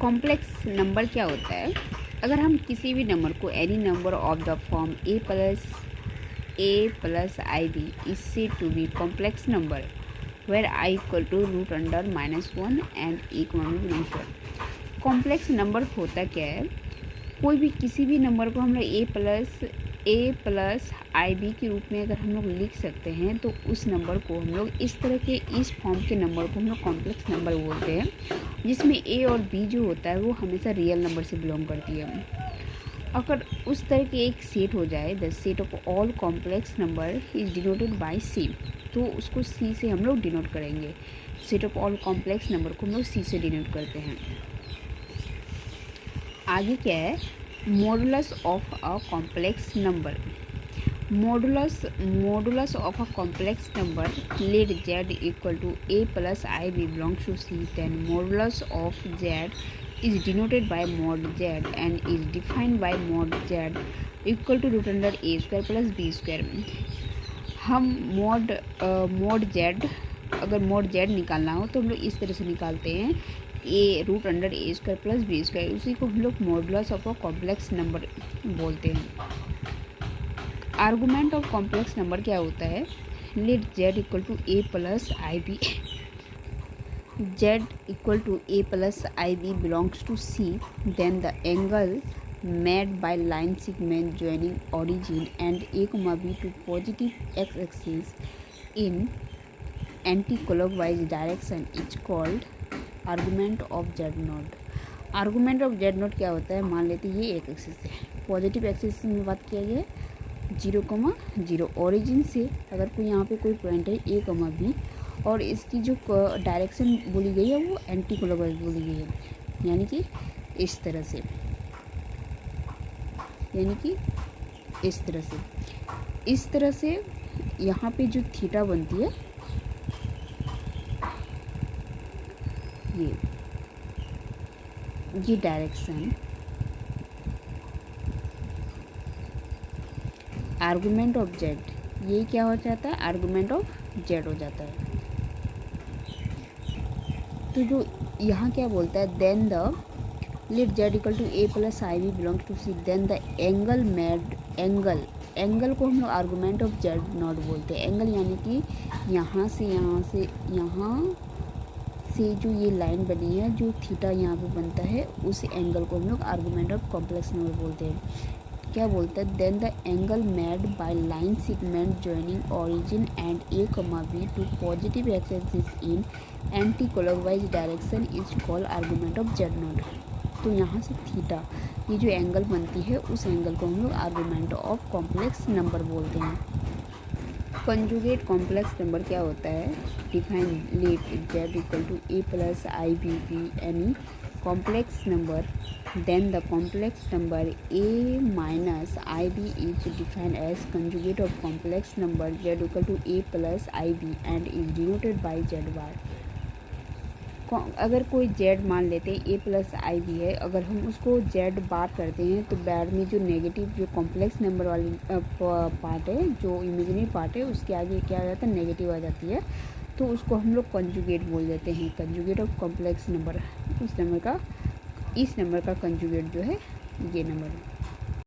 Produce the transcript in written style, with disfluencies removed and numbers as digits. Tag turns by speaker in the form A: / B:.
A: Complex number क्या होता है? अगर हम किसी भी नंबर को any number of the form a plus ib is said to be complex number where I equal to root under -1 and a comma b belongs to it। Complex number होता क्या है? कोई भी किसी भी नंबर को हम लोग a प्लस आई बी के रूप में अगर हम लोग लिख सकते हैं तो उस नंबर को हम लोग इस तरह के इस फॉर्म के नंबर को हम लोग कॉम्प्लेक्स नंबर बोलते हैं, जिसमें a और b जो होता है वो हमेशा रियल नंबर से बिलोंग करती है। अगर उस तरह के एक सेट हो जाए, the set of all complex number is denoted by C, तो उसको सी से हम लोग डिनोट करेंगे। Set of all complex number को हम लोग सी से डिनोट करते हैं। आगे क्या है? Modulus of a complex number. Modulus of a complex number let z equal to a plus i b belongs to c, then modulus of z is denoted by mod z and is defined by mod z equal to root under a square plus b square। हम mod z, अगर mod z निकालना हो तो हम लोग इस तरह से निकालते हैं, a root under a square plus b square, उसी को हम लोग modulus of a complex number बोलते हैं। आर्गूमेंट ऑफ कॉम्प्लेक्स नंबर क्या होता है? Let z equal to a plus i b, z equal to a plus ib belongs to c, then the angle made by line segment joining origin and a comma b to positive x-axis in anti-clockwise direction is called argument of z note. Argument of z note क्या होता है? मान लेते हैं ये एक axis है, positive axis में बात किया गया है 0,0, ओरिजिन से अगर कोई यहाँ पे कोई पॉइंट है a, b और इसकी जो डायरेक्शन बोली गई है वो एंटी क्लॉकवाइज बोली गई है, यानी कि इस तरह से, इस तरह से यहाँ पे जो थीटा बनती है ये डायरेक्शन आर्गुमेंट ऑफ जेड, ये क्या हो जाता है? आर्गुमेंट ऑफ जेड हो जाता है। तो जो यहाँ क्या बोलता है? Then the let z equal to a plus i b belongs to c, then the angle made, angle को हम लोग आर्गूमेंट ऑफ जेड नॉट बोलते हैं। एंगल यानी कि यहाँ से जो ये लाइन बनी है, जो थीटा यहाँ पे बनता है, उस एंगल को हम लोग आर्गूमेंट ऑफ कॉम्प्लेक्स नंबर बोलते हैं। क्या बोलता है? Then the angle made by line segment joining origin and a comma b to positive x axis in anti clockwise direction is called argument of z note. तो यहाँ से theta, ये जो एंगल बनती है, उस एंगल को हम लोग आर्गूमेंट ऑफ कॉम्प्लेक्स नंबर बोलते हैं। कंजुगेट कॉम्प्लेक्स नंबर क्या होता है? Define let z equal to a plus i b be any complex number, then the complex number a minus ib is defined as conjugate of complex number z equal to a plus ib and is denoted by z bar। अगर कोई z मान लेते हैं a plus i B है, अगर हम उसको z बार करते हैं तो बैड में जो नेगेटिव, जो कॉम्प्लेक्स नंबर वाली पार्ट है, जो इमेजिनरी पार्ट है, उसके आगे क्या आ जाता है? नेगेटिव आ जाती है, तो उसको हम लोग कंजुगेट बोल देते हैं। कंजुगेट ऑफ कॉम्प्लेक्स नंबर, उस नंबर का, इस नंबर का कंजुगेट जो है ये नंबर है।